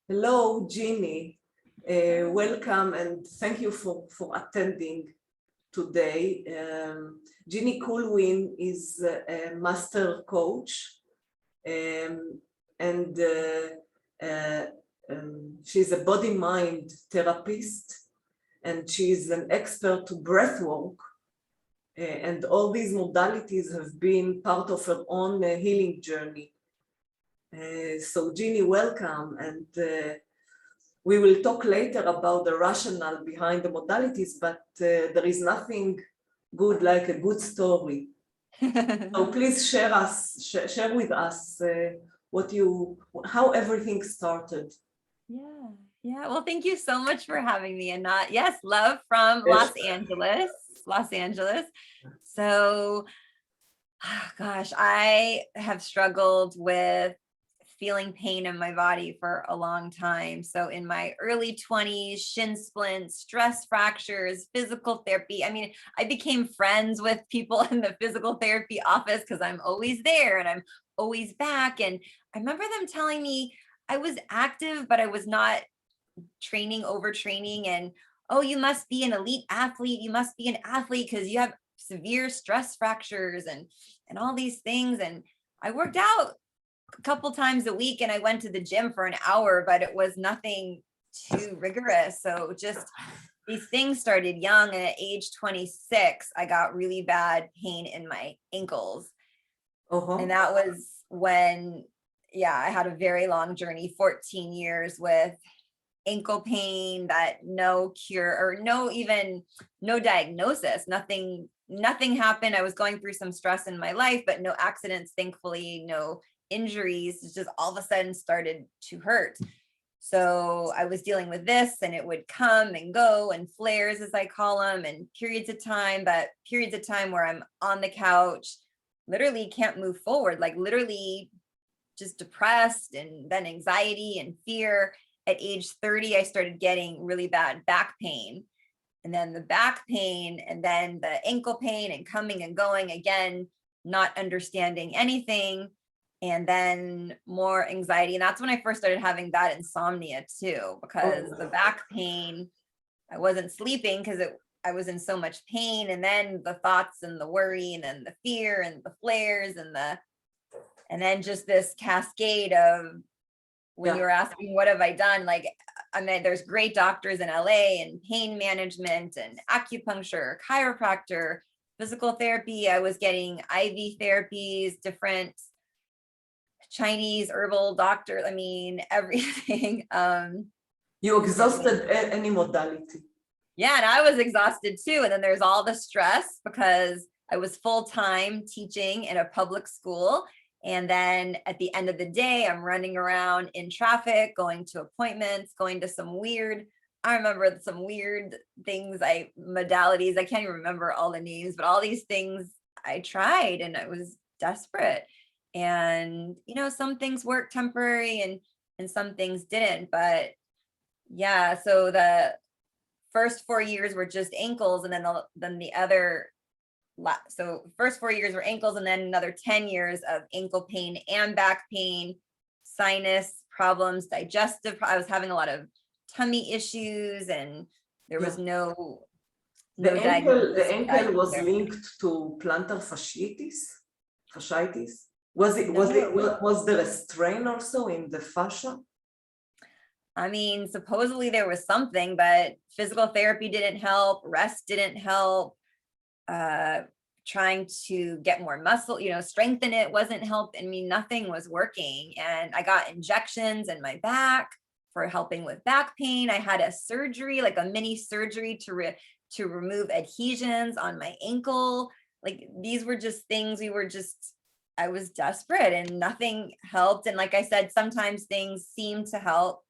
Hello, Jeanni. Welcome and thank you for attending today. Jeanni Kulwin is a master coach and she's a body-mind therapist, and she's an expert to breathwork. And all these modalities have been part of her own healing journey. So Jeanni, welcome, and we will talk later about the rationale behind the modalities, but there is nothing good like a good story. So please share with us how everything started. Yeah. Well, thank you so much for having me. And yes, love from Yes. Los Angeles. So, gosh, I have struggled with feeling pain in my body for a long time. So in my early 20s, shin splints, stress fractures, physical therapy. I mean, I became friends with people in the physical therapy office because I'm always there and I'm always back. And I remember them telling me I was active, but I was not overtraining. And, oh, you must be an elite athlete. You must be an athlete because you have severe stress fractures and all these things. And I worked out a couple times a week and I went to the gym for an hour, but it was nothing too rigorous. So just these things started young. And at age 26, I got really bad pain in my ankles. And that was when, I had a very long journey, 14 years with ankle pain, that no cure or no diagnosis, nothing happened. I was going through some stress in my life, but no accidents, thankfully, no injuries. It just all of a sudden started to hurt. So I was dealing with this and it would come and go, and flares, as I call them, and periods of time where I'm on the couch, literally can't move forward, like literally just depressed, and then anxiety and fear. At age 30, I started getting really bad back pain, and then the back pain, and then the ankle pain, and coming and going again, not understanding anything, and then more anxiety. And that's when I first started having bad insomnia too, because the back pain, I wasn't sleeping because I was in so much pain. And then the thoughts and the worry, and then the fear and the flares and then just this cascade of, when you were asking, what have I done? Like, I mean, there's great doctors in LA and pain management and acupuncture, chiropractor, physical therapy. I was getting IV therapies, different Chinese herbal doctors. I mean, everything. You exhausted any modality. Yeah, and I was exhausted too. And then there's all the stress because I was full-time teaching in a public school. And then at the end of the day, I'm running around in traffic, going to appointments, going to I remember some weird things, modalities. I can't even remember all the names, but all these things I tried, and I was desperate. And, some things worked temporary and some things didn't. But yeah, so the first 4 years were just ankles, and then the other, so first 4 years were ankles, and then another 10 years of ankle pain and back pain, sinus problems, digestive. I was having a lot of tummy issues, and there was no diagnosis. The ankle was linked to plantar fasciitis. Was there a strain also in the fascia? I mean, supposedly there was something, but physical therapy didn't help. Rest didn't help. Trying to get more muscle, strengthen it wasn't helping. I mean, nothing was working. And I got injections in my back for helping with back pain. I had a surgery, like a mini surgery to remove adhesions on my ankle. Like, these were just things I was desperate and nothing helped. And like I said, sometimes things seemed to help.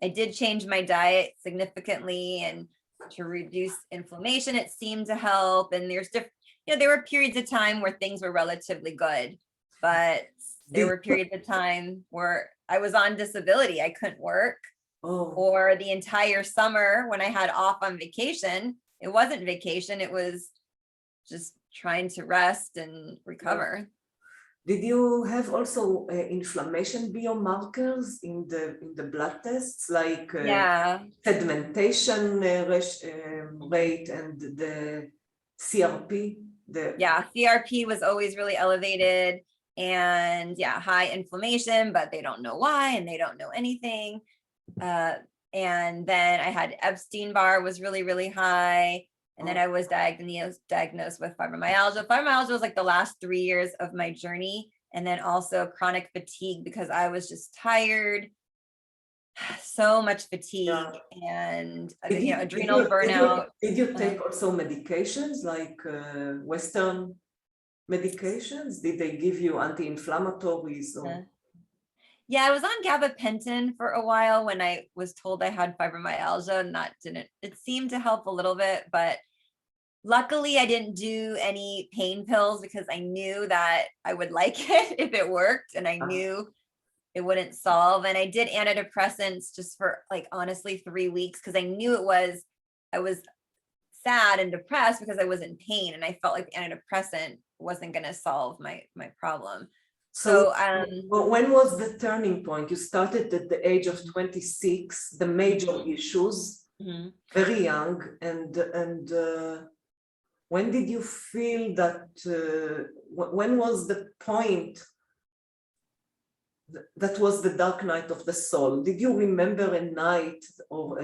I did change my diet significantly and to reduce inflammation. It seemed to help. And there's different, there were periods of time where things were relatively good, but there were periods of time where I was on disability. I couldn't work. Or the entire summer when I had off on vacation, it wasn't vacation. It was just trying to rest and recover. Did you have also inflammation biomarkers in the blood tests, like Yeah. sedimentation rate and the CRP? Yeah, CRP was always really elevated, and yeah, high inflammation, but they don't know why and they don't know anything. And then I had Epstein-Barr was really, really high. And then I was diagnosed with fibromyalgia. Fibromyalgia was like the last 3 years of my journey. And then also chronic fatigue because I was just tired, so much fatigue, and adrenal burnout. Did you take also medications like Western medications? Did they give you anti-inflammatories? Yeah, I was on gabapentin for a while when I was told I had fibromyalgia, and it seemed to help a little bit, but luckily I didn't do any pain pills because I knew that I would like it if it worked, and I knew it wouldn't solve. And I did antidepressants just for like, honestly, 3 weeks because I knew I was sad and depressed because I was in pain, and I felt like the antidepressant wasn't going to solve my problem. So when was the turning point? You started at the age of 26, the major issues, very young, and when did you feel that, when was the point that was the dark night of the soul? Did you remember a night or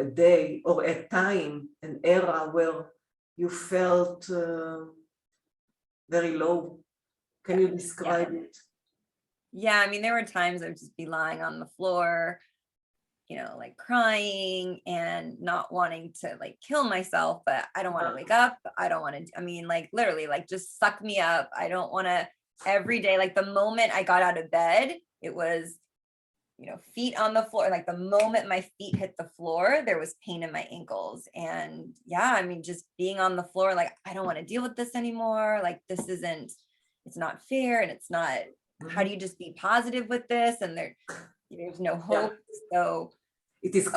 a day or a time, an era where you felt very low? Can you describe it? Yeah, I mean, there were times I would just be lying on the floor, like crying and not wanting to like kill myself, but I don't want to wake up. I don't want to, I mean, like literally, like just suck me up. I don't want to, every day, like the moment I got out of bed, it was, feet on the floor. Like the moment my feet hit the floor, there was pain in my ankles. And yeah, I mean, just being on the floor, like, I don't want to deal with this anymore. Like, it's not fair. And it's not, how do you just be positive with this? And there's no hope. So it is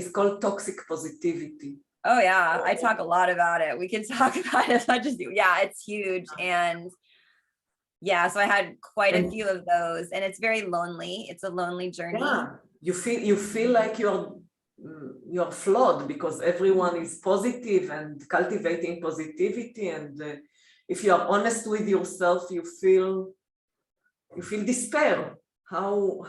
called toxic positivity. Oh yeah, I talk a lot about it. We can talk about it as much as you. Yeah, it's huge. And yeah, so I had quite a few of those, and it's very lonely. It's a lonely journey. Yeah, you feel like you're flawed because everyone is positive and cultivating positivity, and if you are honest with yourself, you feel despair. How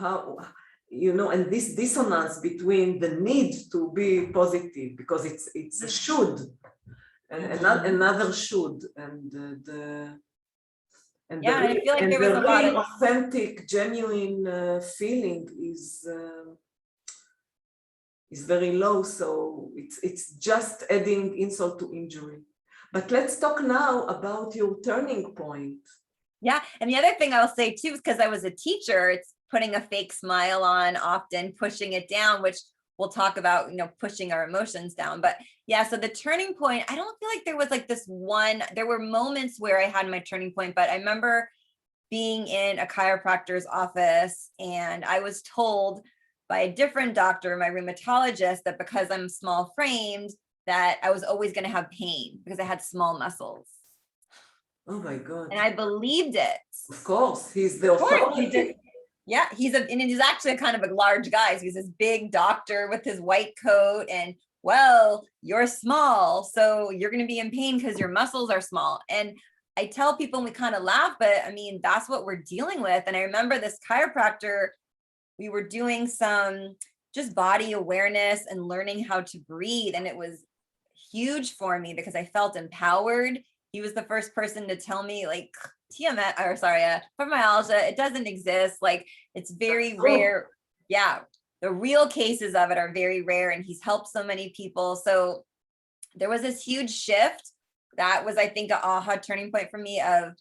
and this dissonance between the need to be positive because it's a should and another should, and I feel like there was a lot of authentic, genuine feeling is very low. So it's just adding insult to injury. But let's talk now about your turning point. Yeah, and the other thing I'll say too, because I was a teacher, it's putting a fake smile on, often pushing it down, which we'll talk about, pushing our emotions down. But yeah, so the turning point, I don't feel like there was like this one, there were moments where I had my turning point, but I remember being in a chiropractor's office and I was told by a different doctor, my rheumatologist, that because I'm small framed, that I was always going to have pain because I had small muscles. Oh my God. And I believed it. Of course, he's the authority. Yeah, he's actually a kind of a large guy. So he's this big doctor with his white coat, and well, you're small, so you're going to be in pain because your muscles are small. And I tell people, and we kind of laugh, but I mean, that's what we're dealing with. And I remember this chiropractor, we were doing some just body awareness and learning how to breathe. And it was huge for me because I felt empowered. He was the first person to tell me like fibromyalgia, it doesn't exist. Like it's very rare. Yeah. The real cases of it are very rare, and he's helped so many people. So there was this huge shift. That was, I think, an aha turning point for me of,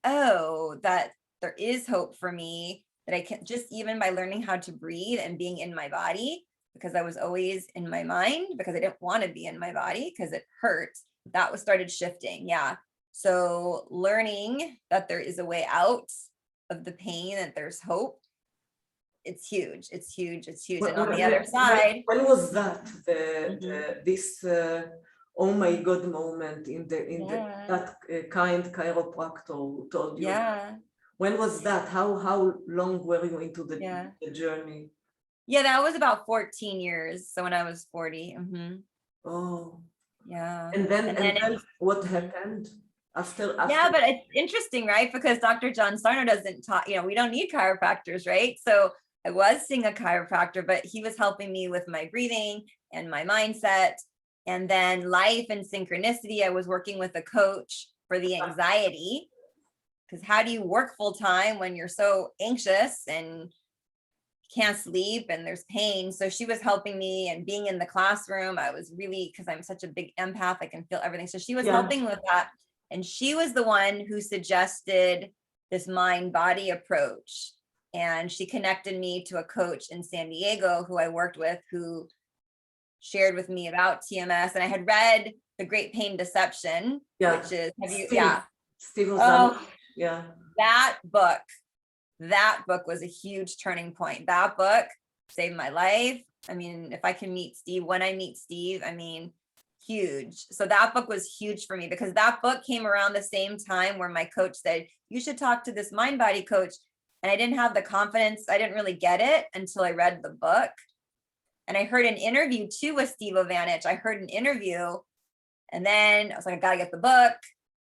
oh, that there is hope for me, that I can just, even by learning how to breathe and being in my body, because I was always in my mind because I didn't want to be in my body because it hurt. That was started shifting. Yeah. So learning that there is a way out of the pain, that there's hope. It's huge. It's huge. It's huge. And on the other side. When was that? oh my God moment in Yeah. that kind chiropractor who told you? Yeah. When was that? How long were you into Yeah. the journey? Yeah, that was about 14 years. So when I was 40. Oh, Yeah. and then what Mhm. happened after? Yeah, but it's interesting, right? Because Dr. John Sarno doesn't talk, we don't need chiropractors, right? So I was seeing a chiropractor, but he was helping me with my breathing and my mindset. And then life and synchronicity, I was working with a coach for the anxiety. Because how do you work full time when you're so anxious and can't sleep and there's pain? So she was helping me, and being in the classroom, I was really, because I'm such a big empath, I can feel everything. So she was helping with that. And she was the one who suggested this mind body approach. And she connected me to a coach in San Diego who I worked with, who shared with me about TMS. And I had read The Great Pain Deception, which is, Steve oh, yeah. that book was a huge turning point. That book saved my life. I mean, if I can meet Steve, when I meet Steve, I mean, huge. So that book was huge for me, because that book came around the same time where my coach said, you should talk to this mind body coach. And I didn't have the confidence. I didn't really get it until I read the book. And I heard an interview too with Steve Ovanich. I heard an interview, and then I was like, I gotta get the book.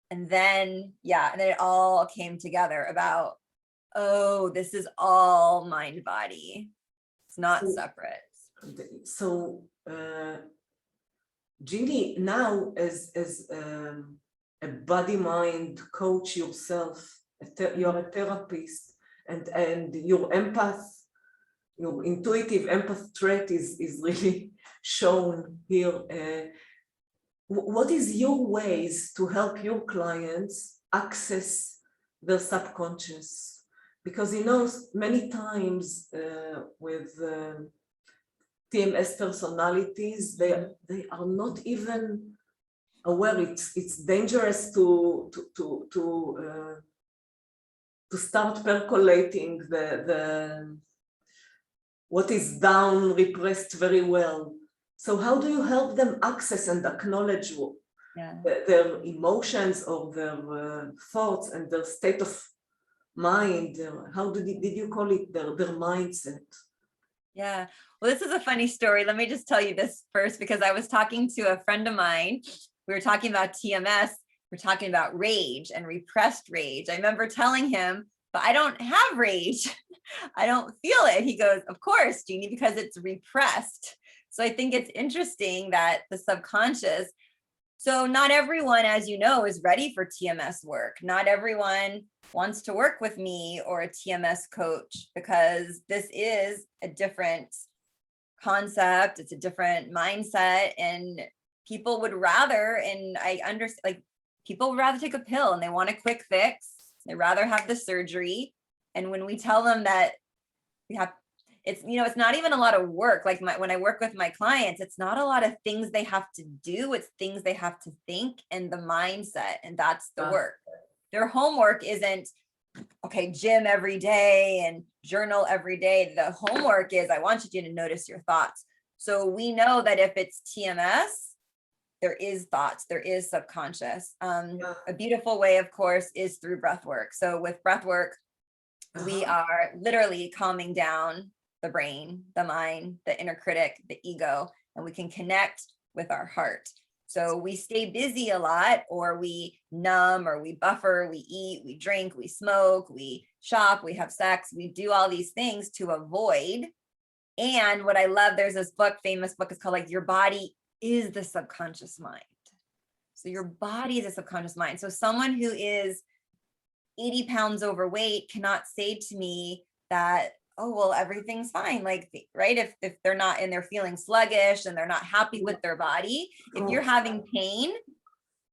And then, and then it all came together about, oh, this is all mind body. It's not separate. So, Jeanni, now as a body mind coach yourself, you're a therapist, and your empath, your intuitive empath trait is really shown here. What is your ways to help your clients access their subconscious? Because many times with TMS personalities, they are not even aware. It's dangerous to start percolating the what is down repressed very well. So how do you help them access and acknowledge their emotions or their thoughts and their state of mind? How did you call it, their mindset? Yeah, well, this is a funny story. Let me just tell you this first, because I was talking to a friend of mine. We were talking about TMS. We're talking about rage and repressed rage. I remember telling him, but I don't have rage. I don't feel it. He goes, of course, Jeanni, because it's repressed. So I think it's interesting that the subconscious, so not everyone, as you know, is ready for TMS work. Not everyone wants to work with me or a TMS coach, because this is a different concept. It's a different mindset, and people would rather, and I understand, like, people would rather take a pill and they want a quick fix. They rather have the surgery. And when we tell them that it's not even a lot of work. Like when I work with my clients, it's not a lot of things they have to do. It's things they have to think, and the mindset, and that's the work. Their homework isn't, okay, gym every day and journal every day. The homework is, I want you to notice your thoughts. So we know that if it's TMS, there is thoughts, there is subconscious. A beautiful way, of course, is through breath work. So with breath work, we are literally calming down the brain, the mind, the inner critic, the ego, and we can connect with our heart. So we stay busy a lot, or we numb, or we buffer, we eat, we drink, we smoke, we shop, we have sex, we do all these things to avoid. And what I love, there's this book, famous book, it's called like Your Body is the Subconscious Mind. So your body is a subconscious mind. So someone who is 80 pounds overweight cannot say to me that, oh, well, everything's fine. Like, right. If they're not, and they're feeling sluggish and they're not happy with their body, if you're having pain,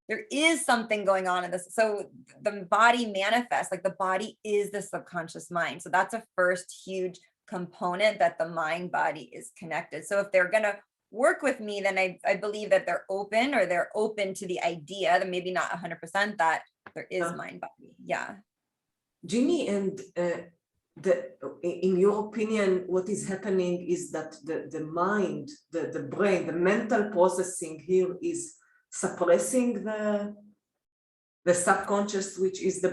there is something going on in this. So the body manifests, like the body is the subconscious mind. So that's a first huge component, that the mind body is connected. So if they're going to work with me, then I believe that they're open to the idea, that maybe not 100%, that there is mind body. Yeah. Jeanni, and in your opinion, what is happening is that the mind, the brain, the mental processing here is suppressing the subconscious, which is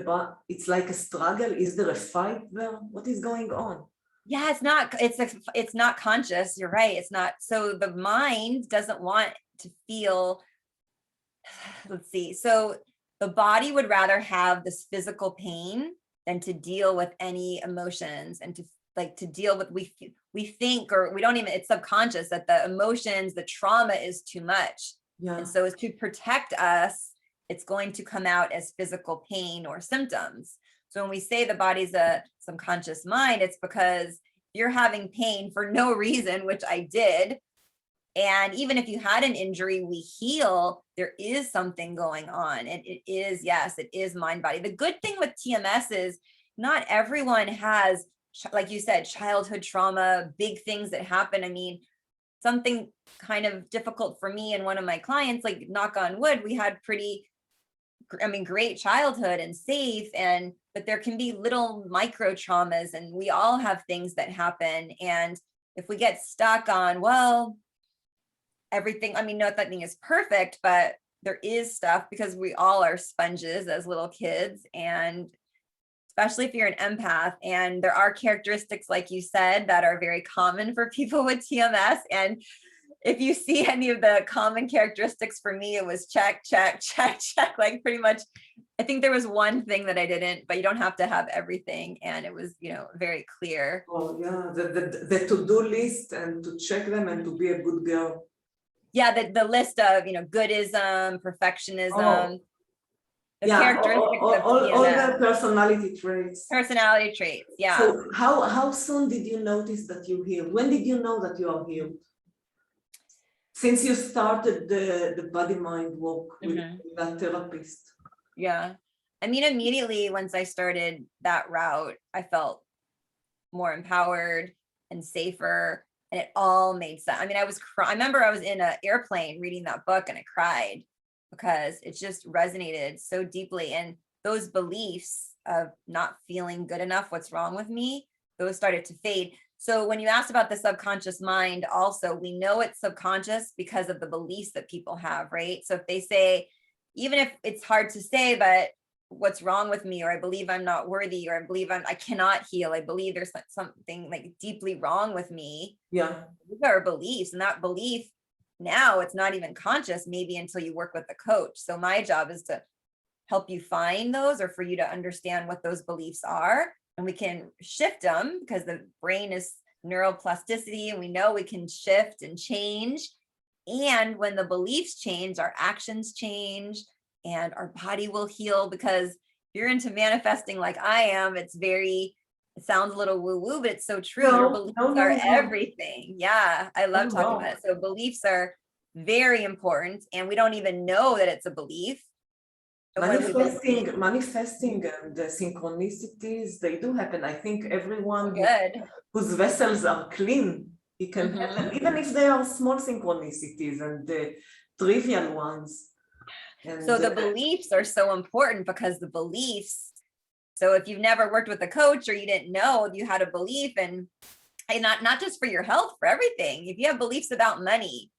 it's like a struggle. Is there a fight there? What is going on? Yeah, it's not conscious. You're right. It's not. So the mind doesn't want to feel, let's see. So the body would rather have this physical pain than to deal with any emotions and to deal with, we think, or we don't even, it's subconscious that the emotions, the trauma is too much. Yeah. And so as to protect us, it's going to come out as physical pain or symptoms. So when we say the body's a subconscious mind, it's because you're having pain for no reason, which I did. And even if you had an injury, we heal, there is something going on. And it is, yes, it is mind body. The good thing with TMS is not everyone has, like you said, childhood trauma, big things that happen. I mean, something kind of difficult for me and one of my clients, like knock on wood, we had great childhood and safe, but there can be little micro traumas, and we all have things that happen. And if we get stuck on, well, everything, I mean, not that thing is perfect, but there is stuff, because we all are sponges as little kids, and especially if you're an empath, and there are characteristics, like you said, that are very common for people with TMS. And if you see any of the common characteristics for me, it was check, check, check, check, like pretty much. I think there was one thing that I didn't, but you don't have to have everything. And it was, very clear. Oh yeah, the to-do list, and to check them and to be a good girl. Yeah, the list of, goodism, perfectionism, the characteristics of all the personality traits. Personality traits, yeah. So how soon did you notice that you healed? When did you know that you are healed? Since you started the body-mind work with that therapist. Yeah. I mean, immediately once I started that route, I felt more empowered and safer, and it all made sense. I mean, I remember I was in an airplane reading that book, and I cried because it just resonated so deeply. And those beliefs of not feeling good enough, what's wrong with me, those started to fade. So when you asked about the subconscious mind, also, we know it's subconscious because of the beliefs that people have, right? So if they say, even if it's hard to say, but what's wrong with me, or I believe I'm not worthy, or I believe I cannot heal, I believe there's something like deeply wrong with me. Yeah. These are beliefs, and that belief, now it's not even conscious, maybe until you work with a coach. So my job is to help you find those, or for you to understand what those beliefs are. And we can shift them, because the brain is neuroplasticity, and we know we can shift and change. And when the beliefs change, our actions change, and our body will heal. Because if you're into manifesting like I am, it sounds a little woo-woo, but it's so true. Your beliefs are everything. Yeah, I love talking about it. So beliefs are very important, and we don't even know that it's a belief. Manifesting the synchronicities, they do happen. I think everyone whose vessels are clean, it can happen, even if they are small synchronicities and the trivial ones. And so the beliefs are so important, because the beliefs, so if you've never worked with a coach, or you didn't know you had a belief, and not just for your health, for everything. If you have beliefs about money,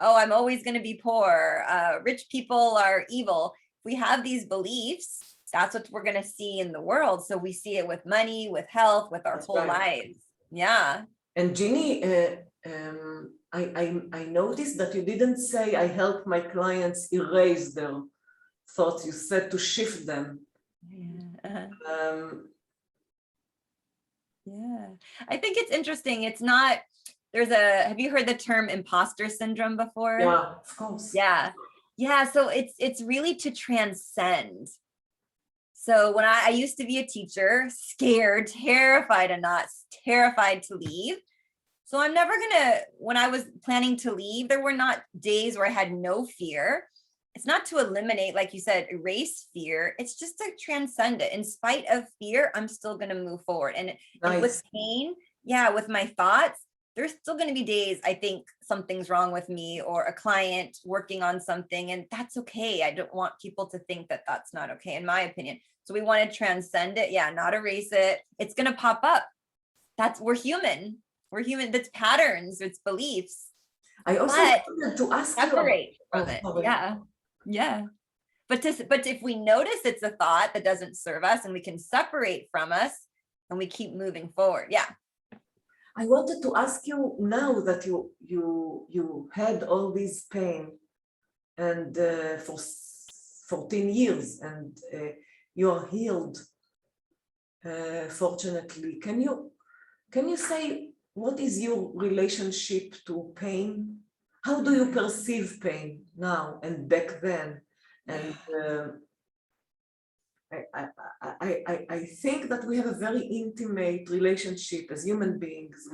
oh, I'm always going to be poor, rich people are evil. We have these beliefs, that's what we're going to see in the world. So we see it with money, with health, with our whole lives. Yeah. And Jeanni, I noticed that you didn't say I help my clients erase their thoughts. You said to shift them. Yeah. Yeah. I think it's interesting. It's not, have you heard the term imposter syndrome before? Yeah, of course. Yeah. Yeah, so it's really to transcend. So when I used to be a teacher, scared, terrified to leave. So I'm never when I was planning to leave, there were not days where I had no fear. It's not to eliminate, like you said, erase fear. It's just to transcend it. In spite of fear, I'm still going to move forward. And with pain, with my thoughts, there's still going to be days I think something's wrong with me, or a client working on something, and that's okay. I don't want people to think that that's not okay, in my opinion. So we want to transcend it. Yeah, not erase it. It's going to pop up. We're human. We're human. That's patterns. It's beliefs. I also wanted to ask separate from it. Yeah. Yeah. But if we notice it's a thought that doesn't serve us and we can separate from us and we keep moving forward. Yeah. I wanted to ask you, now that you had all this pain and for 14 years and you are healed, fortunately, can you say what is your relationship to pain? How do you perceive pain now and back then? And I think that we have a very intimate relationship as human beings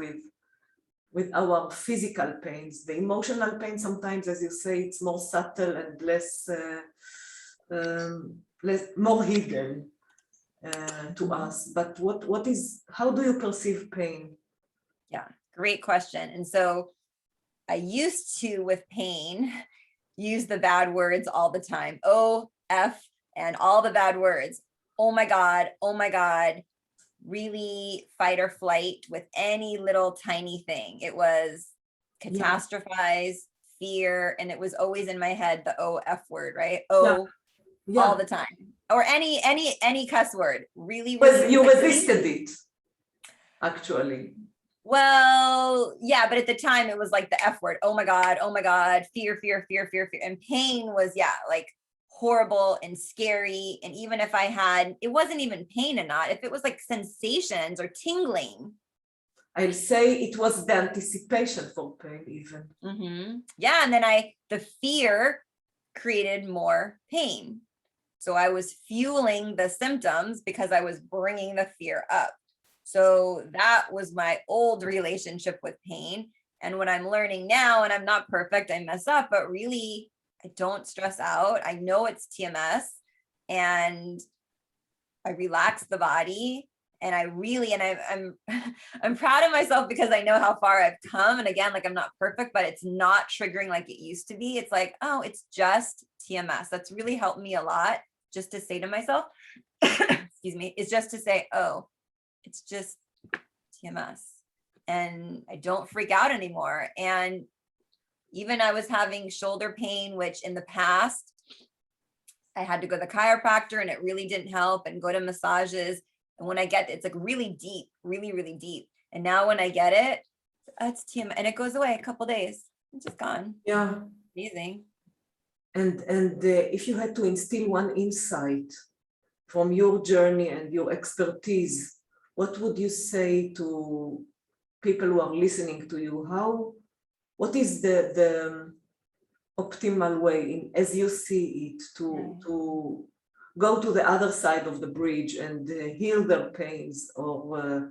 with our physical pains. The emotional pain, sometimes, as you say, it's more subtle and less more hidden to us. But how do you perceive pain? Yeah, great question. And so I used to, with pain, use the bad words all the time. O, F, and all the bad words. Oh my God, really fight or flight with any little tiny thing. It was catastrophize, fear, and it was always in my head, the O, F word, right? O, all the time. Or any cuss word, really. You resisted it, actually. Well, yeah, but at the time it was like the F word. Oh my God, fear. And pain was, like horrible and scary. And even if it wasn't even pain or not, if it was like sensations or tingling. I'll say it was the anticipation for pain even. Mm-hmm. Yeah, and then the fear created more pain. So I was fueling the symptoms because I was bringing the fear up. So that was my old relationship with pain. And what I'm learning now, and I'm not perfect, I mess up, but really I don't stress out. I know it's TMS and I relax the body. And I'm proud of myself because I know how far I've come. And again, like I'm not perfect, but it's not triggering like it used to be. It's like, oh, it's just TMS. That's really helped me a lot, just to say to myself, excuse me, is just to say, oh, it's just TMS. And I don't freak out anymore. And even I was having shoulder pain, which in the past, I had to go to the chiropractor and it really didn't help, and go to massages. And when I get it's like really deep, really, really deep. And now when I get it, it's TMS, and it goes away a couple days. It's just gone. Yeah. Amazing. And if you had to instill one insight from your journey and your expertise, what would you say to people who are listening to you? What is the optimal way, as you see it, to go to the other side of the bridge and heal their pains, or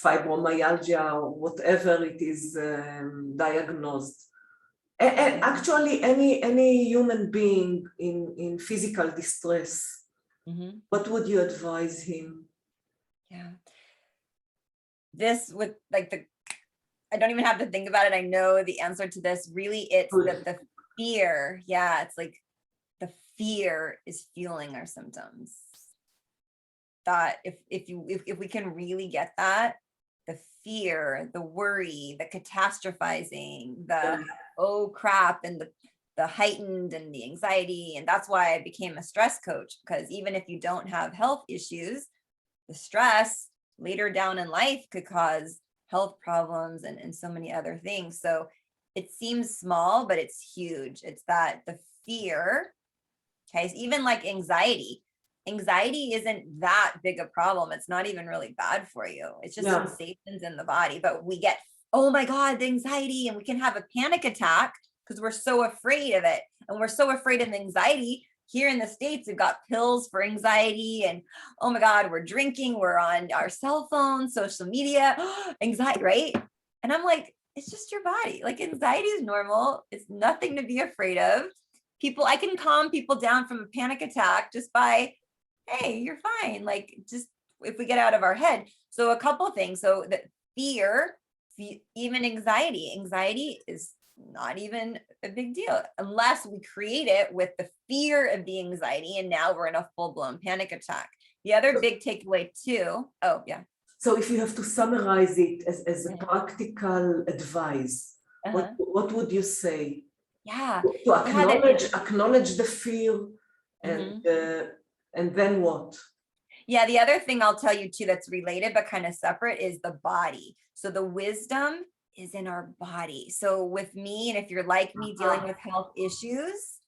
fibromyalgia, or whatever it is diagnosed? And actually, any human being in physical distress, what would you advise him? Yeah. This with like I don't even have to think about it. I know the answer to this. Really, it's the fear. Yeah, it's like the fear is fueling our symptoms. That if we can really get that, the fear, the worry, the catastrophizing, the oh crap, and the heightened and the anxiety. And that's why I became a stress coach, because even if you don't have health issues, the stress later down in life could cause health problems and so many other things. So it seems small, but it's huge. It's that the fear, okay, so even like anxiety isn't that big a problem. It's not even really bad for you. It's just sensations in the body. But we get, oh my God, the anxiety, and we can have a panic attack because we're so afraid of it. And we're so afraid of anxiety. Here in the States, we've got pills for anxiety, and oh my God, we're drinking, we're on our cell phones, social media, anxiety, right? And I'm like, it's just your body. Like anxiety is normal. It's nothing to be afraid of. I can calm people down from a panic attack just by, hey, you're fine. Like just if we get out of our head. So a couple of things. So the fear, even anxiety is not even a big deal unless we create it with the fear of the anxiety, and now we're in a full-blown panic attack. The other big takeaway too, so if you have to summarize it as a practical advice, what would you say? Yeah. To Yeah. acknowledge the fear, and then what? Yeah, the other thing I'll tell you too that's related but kind of separate is the body. So the wisdom is in our body. So with me, and if you're like me dealing with health issues,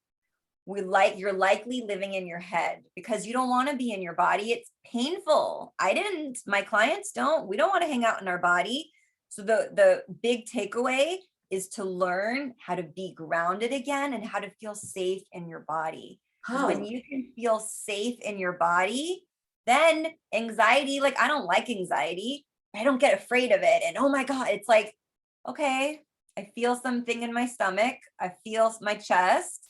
you're likely living in your head because you don't want to be in your body. It's painful. I didn't, my clients don't. We don't want to hang out in our body. So the big takeaway is to learn how to be grounded again and how to feel safe in your body. Because when you can feel safe in your body, then anxiety, like I don't like anxiety. I don't get afraid of it. And oh my God, it's like, okay, I feel something in my stomach. I feel my chest,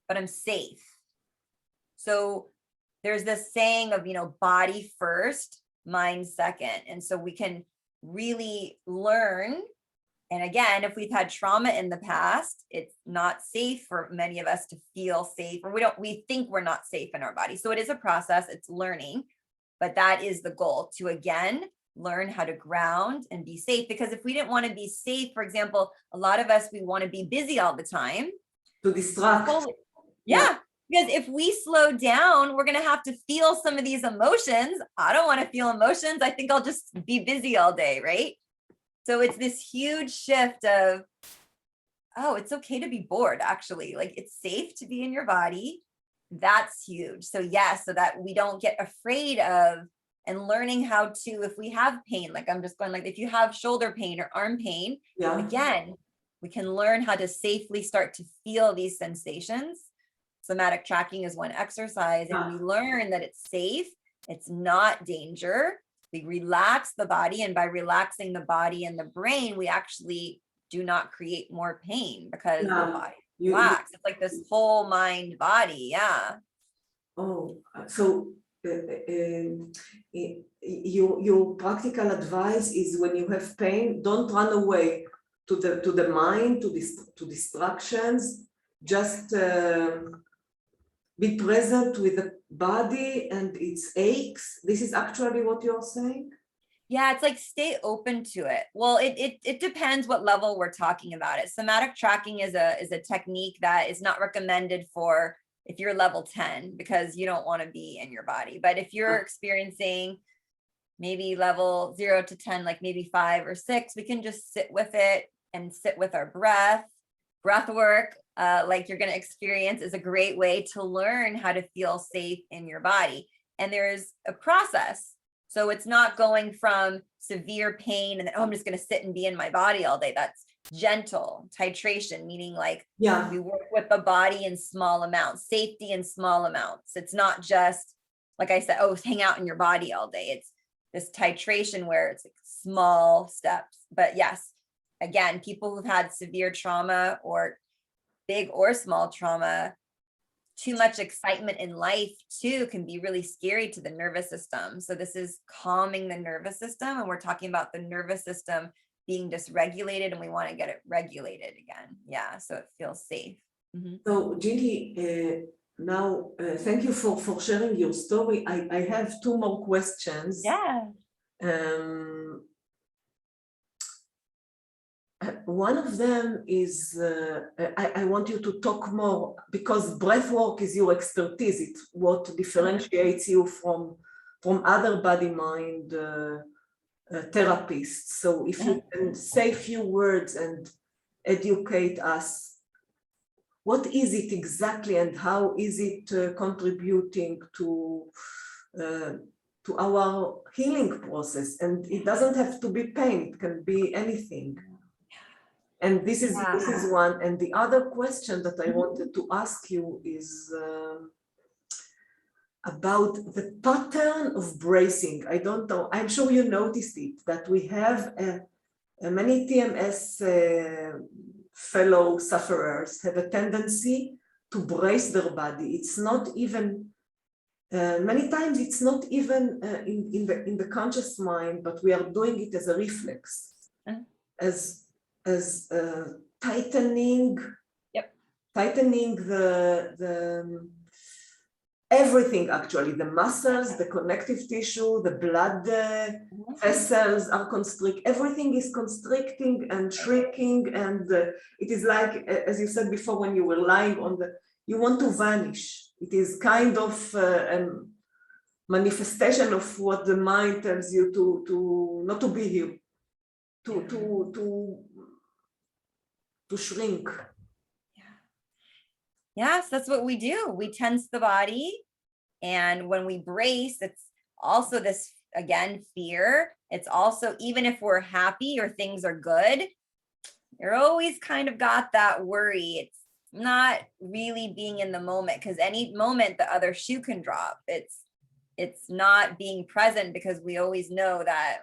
but I'm safe. So there's this saying of, body first, mind second. And so we can really learn. And again, if we've had trauma in the past, it's not safe for many of us to feel safe, or we think we're not safe in our body. So it is a process, it's learning, but that is the goal, to again, learn how to ground and be safe. Because if we didn't want to be safe, for example, a lot of us, we want to be busy all the time. To distract. Yeah. Because if we slow down, we're going to have to feel some of these emotions. I don't want to feel emotions. I think I'll just be busy all day, right? So it's this huge shift of, oh, it's okay to be bored, actually. Like it's safe to be in your body. That's huge. So yes, so that we don't get afraid of, and learning how to, if we have pain, like I'm just going like, if you have shoulder pain or arm pain, again, we can learn how to safely start to feel these sensations. Somatic tracking is one exercise, and we learn that it's safe. It's not danger. We relax the body, and by relaxing the body and the brain, we actually do not create more pain because the body relaxes. It's like this whole mind body. Yeah. Oh, so your practical advice is when you have pain, don't run away to the mind, to distractions. Just be present with the body and its aches. This is actually what you're saying? Yeah, it's like stay open to it. Well, it depends what level we're talking about it. Somatic tracking is a technique that is not recommended for if you're level 10, because you don't want to be in your body. But if you're experiencing maybe level 0 to 10, like maybe 5 or 6, we can just sit with it and sit with our breath. Breath work, like you're going to experience, is a great way to learn how to feel safe in your body. And there's a process. So it's not going from severe pain and then, oh, I'm just going to sit and be in my body all day. That's gentle titration, meaning like we work with the body in small amounts, safety in small amounts. It's not just, like I said, oh, hang out in your body all day. It's this titration where it's like small steps. But yes, again, people who've had severe trauma or big or small trauma, too much excitement in life too can be really scary to the nervous system. So this is calming the nervous system. And we're talking about the nervous system being dysregulated, and we want to get it regulated again. Yeah, so it feels safe. So Jeanni, now thank you for sharing your story. I have 2 more questions. Yeah. One of them is, I want you to talk more, because breath work is your expertise. It's what differentiates you from other body-mind therapists. So if you can say a few words and educate us, what is it exactly and how is it contributing to our healing process? And it doesn't have to be pain, it can be anything. And this is one. And the other question that I wanted to ask you is about the pattern of bracing. I don't know, I'm sure you noticed it, that we have many TMS fellow sufferers have a tendency to brace their body. It's not even, many times it's not even in the conscious mind, but we are doing it as a reflex, as tightening the everything actually, the muscles, the connective tissue, the blood vessels are everything is constricting and shrinking, and it is like, as you said before, when you were lying on you want to vanish. It is kind of a manifestation of what the mind tells you to not to be here, to shrink. Yes, that's what we do. We tense the body. And when we brace, it's also this, again, fear. It's also, even if we're happy or things are good, you're always kind of got that worry. It's not really being in the moment, because any moment the other shoe can drop. It's not being present, because we always know that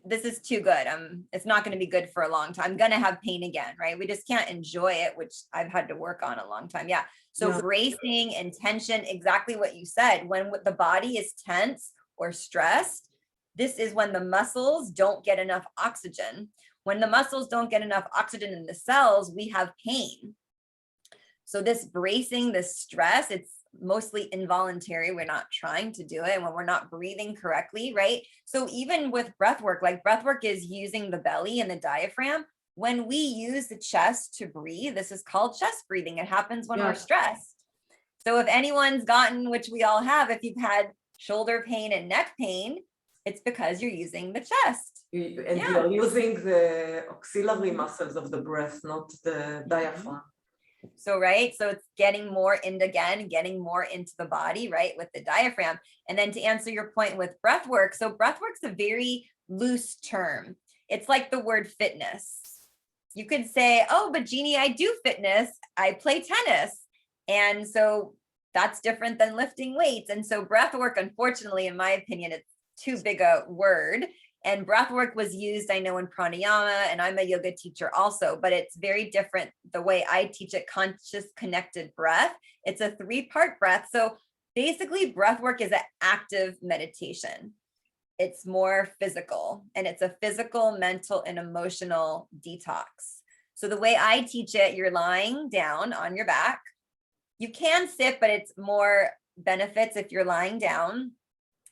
this is too good. It's not going to be good for a long time. I'm going to have pain again, right? We just can't enjoy it, which I've had to work on a long time. Yeah. So bracing and tension, exactly what you said. When the body is tense or stressed, this is when the muscles don't get enough oxygen. When the muscles don't get enough oxygen in the cells, we have pain. So this bracing, this stress, it's mostly involuntary. We're not trying to do it when we're not breathing correctly, right? So even with breath work, like breath work is using the belly and the diaphragm. When we use the chest to breathe, this is called chest breathing. It happens when we're stressed. So if anyone's gotten, which we all have, if you've had shoulder pain and neck pain, it's because you're using the chest. And you're using the auxiliary muscles of the breath, not the diaphragm. So, right. So it's getting more into, again, getting more into the body, right, with the diaphragm. And then to answer your point with breath work. So breath work's a very loose term. It's like the word fitness. You could say, oh, but Jeanni, I do fitness. I play tennis. And so that's different than lifting weights. And so breath work, unfortunately, in my opinion, it's too big a word. And breath work was used, I know, in pranayama, and I'm a yoga teacher also, but it's very different the way I teach it, conscious connected breath. It's a 3-part breath. So basically breath work is an active meditation. It's more physical, and it's a physical, mental, and emotional detox. So the way I teach it, you're lying down on your back. You can sit, but it's more benefits if you're lying down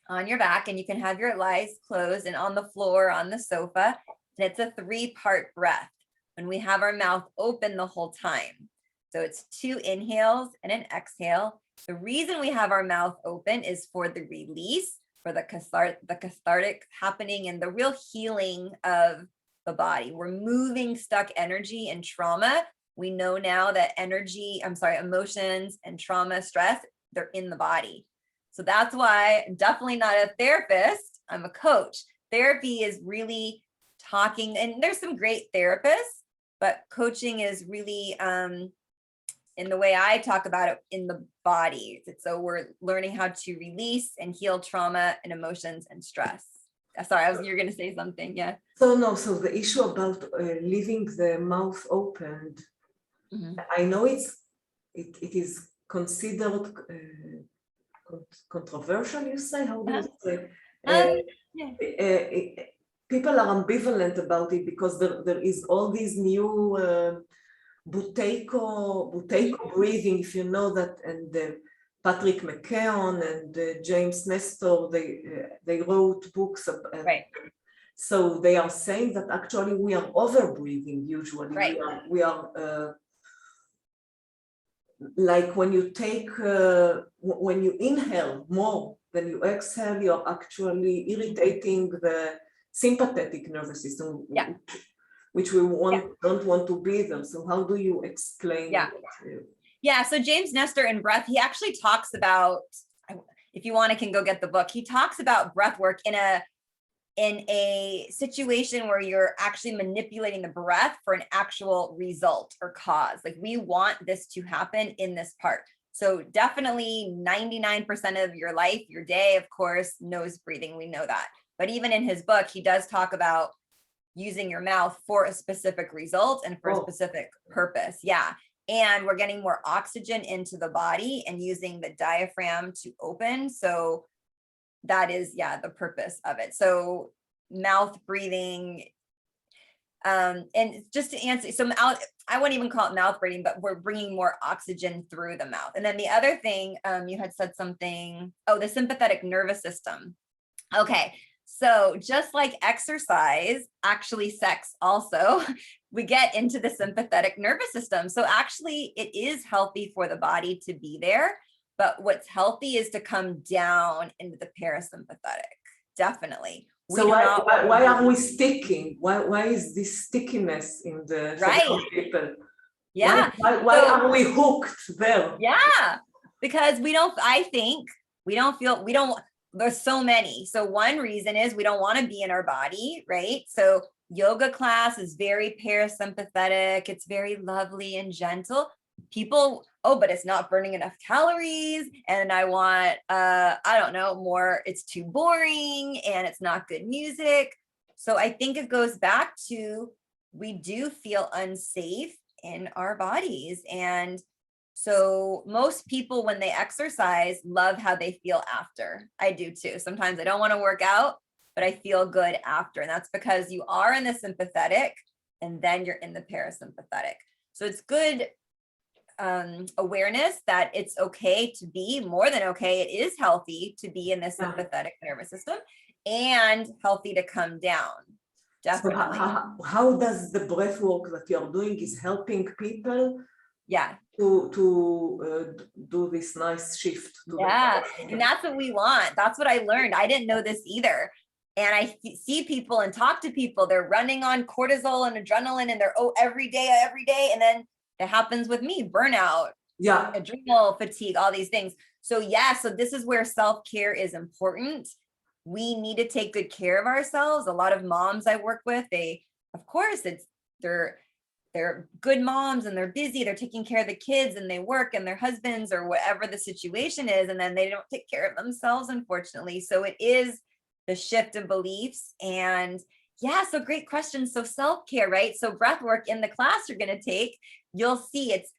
on your back, and you can have your eyes closed and on the floor, on the sofa. And it's a 3-part breath when we have our mouth open the whole time. So it's 2 inhales and an exhale. The reason we have our mouth open is for the release, for the cathartic happening and the real healing of the body. We're moving stuck energy and trauma. We know now that emotions and trauma, stress, they're in the body. So that's why I'm definitely not a therapist. I'm a coach. Therapy is really talking, and there's some great therapists, but coaching is really, in the way I talk about it, in the body. So we're learning how to release and heal trauma and emotions and stress. Sorry, you're going to say something. Yeah. So the issue about leaving the mouth open, I know it is considered controversial, you say? How do you say? People are ambivalent about it because there is all these new Buteiko breathing, if you know that, and Patrick McKeown and James Nestor, they wrote books. So they are saying that actually we are over breathing usually. Right. We are like when you when you inhale more than you exhale, you're actually irritating the sympathetic nervous system, which we don't want to be there. So how do you explain? Yeah. So James Nestor in Breath, he actually talks about, if you want, I can go get the book. He talks about breath work in a situation where you're actually manipulating the breath for an actual result or cause. Like, we want this to happen in this part. So definitely 99% of your life, your day, of course, nose breathing, we know that. But even in his book, he does talk about using your mouth for a specific result and for a specific purpose. Yeah. And we're getting more oxygen into the body and using the diaphragm to open. So that is, the purpose of it. So mouth breathing, and just to answer, so I wouldn't even call it mouth breathing, but we're bringing more oxygen through the mouth. And then the other thing, you had said something, oh, the sympathetic nervous system. Okay, so just like exercise, actually sex also, we get into the sympathetic nervous system. So actually it is healthy for the body to be there, but what's healthy is to come down into the parasympathetic, definitely. So why are we sticking? Why is this stickiness in the for some people? Yeah. Why are we hooked there? Yeah, because there's so many. So one reason is we don't want to be in our body, right? So yoga class is very parasympathetic. It's very lovely and gentle. People, oh, but it's not burning enough calories. And I want, I don't know, more, it's too boring and it's not good music. So I think it goes back to, we do feel unsafe in our bodies. And so most people, when they exercise, love how they feel after. I do too. Sometimes I don't want to work out, but I feel good after. And that's because you are in the sympathetic and then you're in the parasympathetic. So it's good awareness that it's okay to be, more than okay, it is healthy to be in the sympathetic nervous system and healthy to come down. Definitely. So how does the breath work that you're doing is helping people to do this nice shift? And that's what we want. That's what I learned. I didn't know this either. And I see people and talk to people, they're running on cortisol and adrenaline and they're, every day. And then it happens with me, burnout, adrenal fatigue, all these things. So so this is where self-care is important. We need to take good care of ourselves. A lot of moms I work with, they're good moms and they're busy. They're taking care of the kids and they work and their husbands or whatever the situation is. And then they don't take care of themselves, unfortunately. So it is the shift in beliefs. And so great question. So self-care, right? So breath work in the class you're going to take, you'll see it's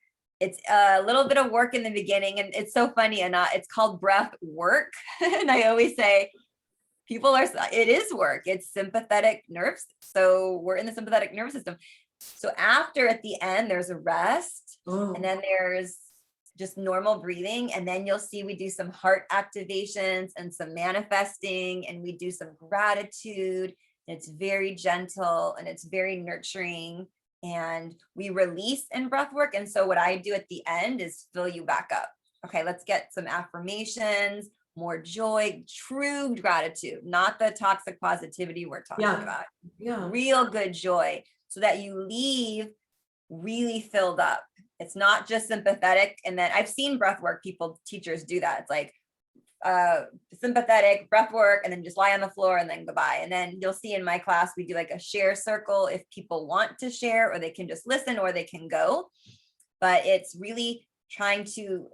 a little bit of work in the beginning. And it's so funny, Anna, it's called breath work. And I always say, it is work. It's sympathetic nerves. So we're in the sympathetic nervous system. So after, at the end, there's a rest, and then there's just normal breathing. And then you'll see we do some heart activations and some manifesting, and we do some gratitude. It's very gentle and it's very nurturing, and we release in breath work. And so what I do at the end is fill you back up. Okay, let's get some affirmations, more joy, true gratitude, not the toxic positivity we're talking about. Real good joy, so that you leave really filled up. It's not just sympathetic. And then I've seen breath work teachers do that. It's like sympathetic breath work and then just lie on the floor and then goodbye. And then you'll see in my class, we do like a share circle if people want to share, or they can just listen, or they can go. But it's really trying to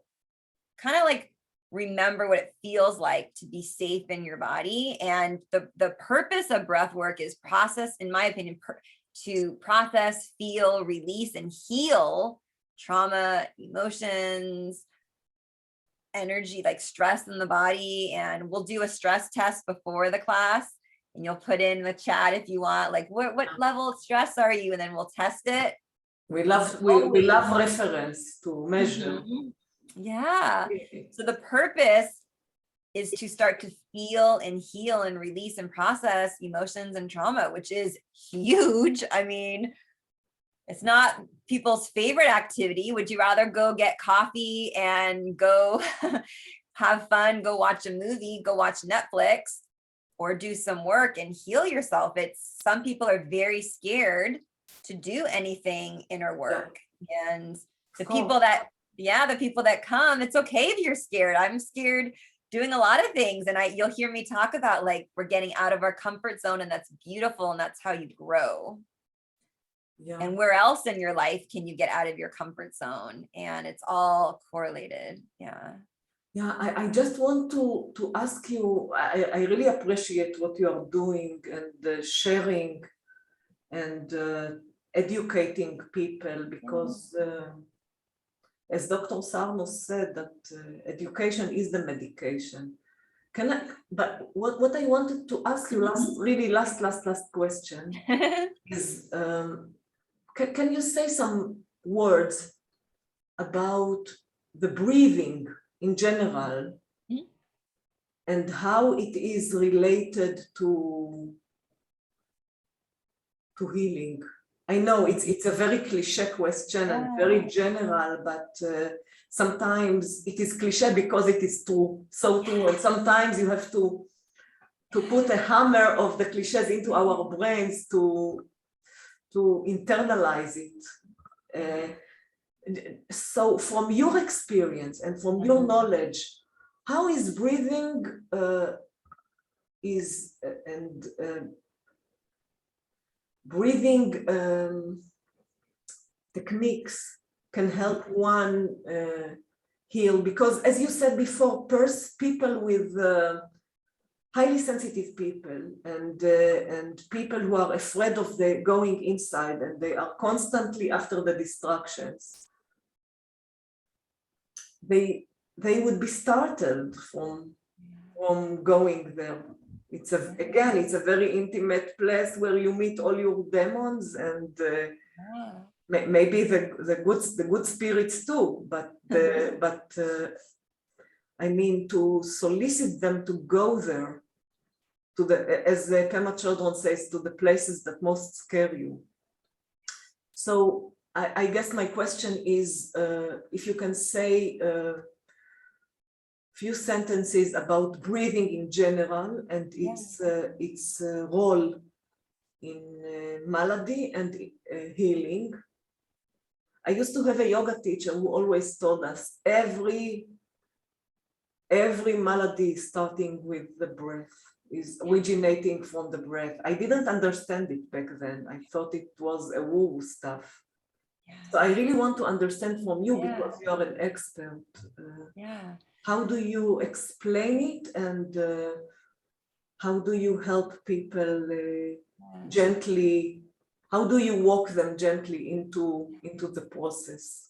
kind of like remember what it feels like to be safe in your body. And the purpose of breath work is in my opinion, to process, feel, release, and heal trauma, emotions, energy, like stress in the body. And we'll do a stress test before the class, and you'll put in the chat if you want, like what level of stress are you? And then we'll test it. We love reference to measure. So the purpose is to start to feel and heal and release and process emotions and trauma, which is huge. I mean, it's not people's favorite activity. Would you rather go get coffee and go have fun, go watch a movie, go watch Netflix, or do some work and heal yourself? Some people are very scared to do anything inner work. And the people that come, it's okay if you're scared. I'm scared doing a lot of things. And you'll hear me talk about, like, we're getting out of our comfort zone, and that's beautiful. And that's how you grow. And where else in your life can you get out of your comfort zone? And it's all correlated. I just want to ask you, I really appreciate what you are doing and sharing and educating people, because as Dr. Sarno said, that education is the medication. But what I wanted to ask you last question is, can you say some words about the breathing in general and how it is related to healing? I know it's a very cliche question and very general, but sometimes it is cliche because it is true, so true, and sometimes you have to put a hammer of the cliches into our brains to internalize it. So from your experience and from your knowledge, how is breathing breathing techniques can help one heal? Because as you said before, people with highly sensitive people and people who are afraid of the going inside and they are constantly after the distractions, they would be startled from going there. It's a very intimate place where you meet all your demons and maybe the good spirits too, but I mean, to solicit them to go there, to as Pema Chodron says, to the places that most scare you. So I guess my question is, if you can say a few sentences about breathing in general and its role in malady and healing. I used to have a yoga teacher who always told us every malady starting with the breath is originating from the breath. I didn't understand it back then. I thought it was a woo stuff. So I really want to understand from you because you are an expert. How do you explain it and how do you help people gently? How do you walk them gently into the process?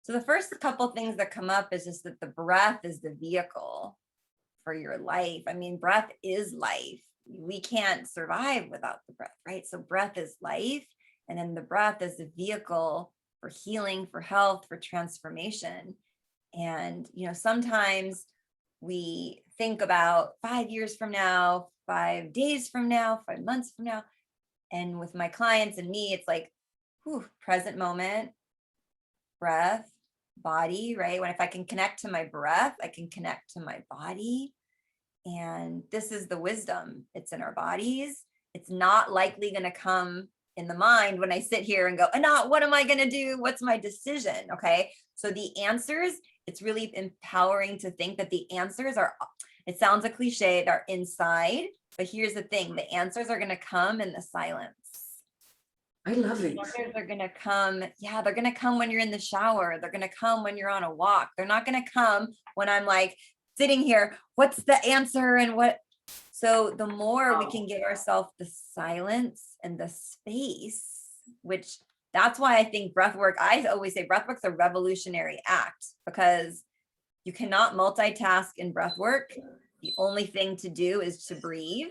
So the first couple things that come up is just that the breath is the vehicle for your life. I mean, breath is life. We can't survive without the breath, right? So breath is life. And then the breath is the vehicle for healing, for health, for transformation. And, you know, sometimes we think about 5 years from now, 5 days from now, 5 months from now. And with my clients and me, it's like, whew, present moment, breath, body, right? If I can connect to my breath, I can connect to my body. And this is the wisdom. It's in our bodies. It's not likely going to come in the mind when I sit here and go, Anat, what am I going to do? What's my decision? Okay. So the answers, it's really empowering to think that the answers are, it sounds a cliche, they're inside, but here's the thing, the answers are going to come in the silence. I love it. The answers are going to come. Yeah, they're going to come when you're in the shower. They're going to come when you're on a walk. They're not going to come when I'm like sitting here, what's the answer and what? So the more we can give ourselves the silence and the space, which that's why I think breath work, I always say breath work's a revolutionary act because you cannot multitask in breath work. The only thing to do is to breathe.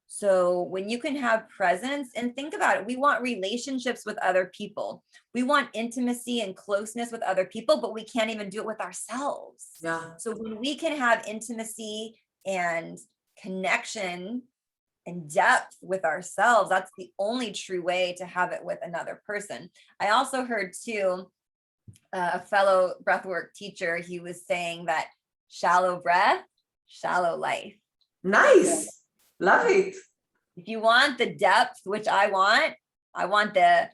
So when you can have presence and think about it, we want relationships with other people. We want intimacy and closeness with other people, but we can't even do it with ourselves. Yeah. So when we can have intimacy and connection and depth with ourselves, that's the only true way to have it with another person. I also heard too, a fellow breathwork teacher, he was saying that shallow breath, shallow life. Nice. Love it. If you want the depth, which I want the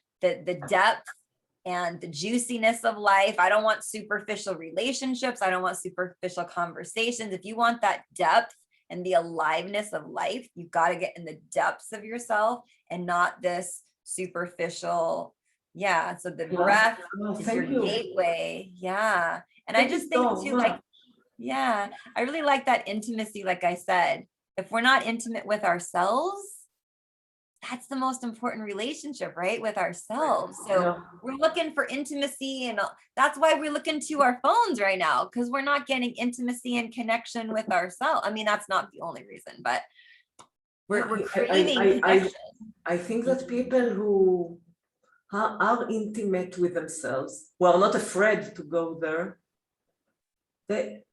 depth and the juiciness of life. I don't want superficial relationships. I don't want superficial conversations. If you want that depth and the aliveness of life, you've got to get in the depths of yourself and not this superficial. Yeah. So the breath is your gateway. Yeah. And I just think too, like, yeah, I really like that intimacy. Like I said, if we're not intimate with ourselves, that's the most important relationship, right? With ourselves. So we're looking for intimacy, and that's why we're looking to our phones right now, because we're not getting intimacy and connection with ourselves. I mean, that's not the only reason, but we're craving connection. I think that people are intimate with themselves, who are not afraid to go there, they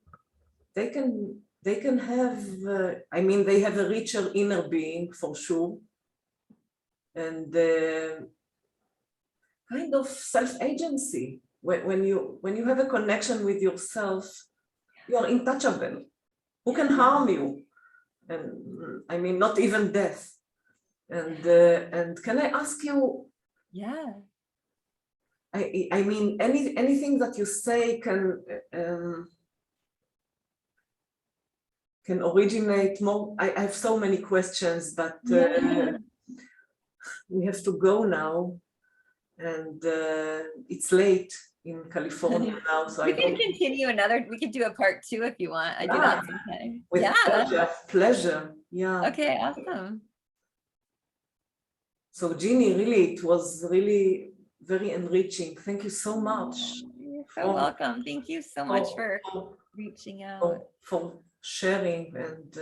can have, I mean, they have a richer inner being for sure, and kind of self-agency. When you have a connection with yourself, you are untouchable. Who can harm you? And I mean, not even death. And can I ask you? Yeah. I mean, anything that you say can originate more. I have so many questions, but we have to go now, and it's late in California now, so We I can don't. continue another, we could do a part 2 if you want. I do that sometimes. With Yeah. pleasure. Yeah. Okay, awesome. So Jeanni, really, it was really very enriching. Thank you so much. You're so welcome. Thank you so much for reaching out. For sharing and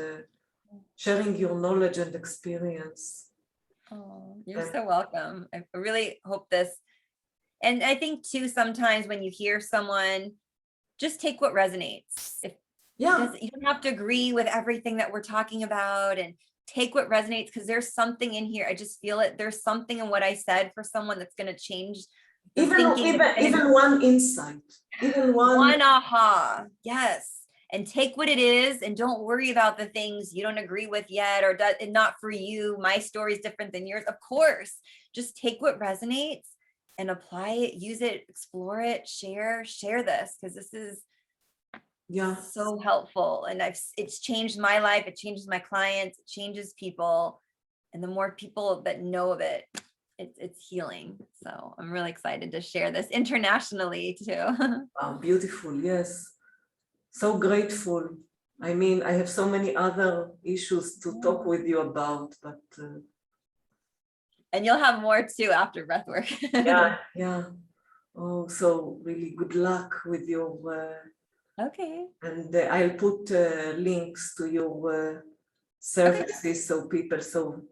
sharing your knowledge and experience. Oh, you're so welcome. I really hope this, and I think too, sometimes when you hear someone, just take what resonates. If you don't have to agree with everything that we're talking about, and take what resonates, because there's something in here. I just feel it. There's something in what I said for someone that's going to change the thinking. Even one insight, even one aha. Yes. And take what it is, and don't worry about the things you don't agree with yet, or and not for you. My story is different than yours. Of course, just take what resonates and apply it, use it, explore it, share this, because this is so helpful. And it's changed my life. It changes my clients, it changes people. And the more people that know of it, it's healing. So I'm really excited to share this internationally too. Wow, beautiful. Yes. So grateful. I mean, I have so many other issues to talk with you about, but and you'll have more too after breathwork. yeah. Oh, so really good luck with your okay. And I'll put links to your services, so people. So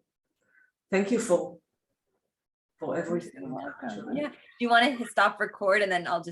thank you for everything. Yeah. Do you want to stop record, and then I'll just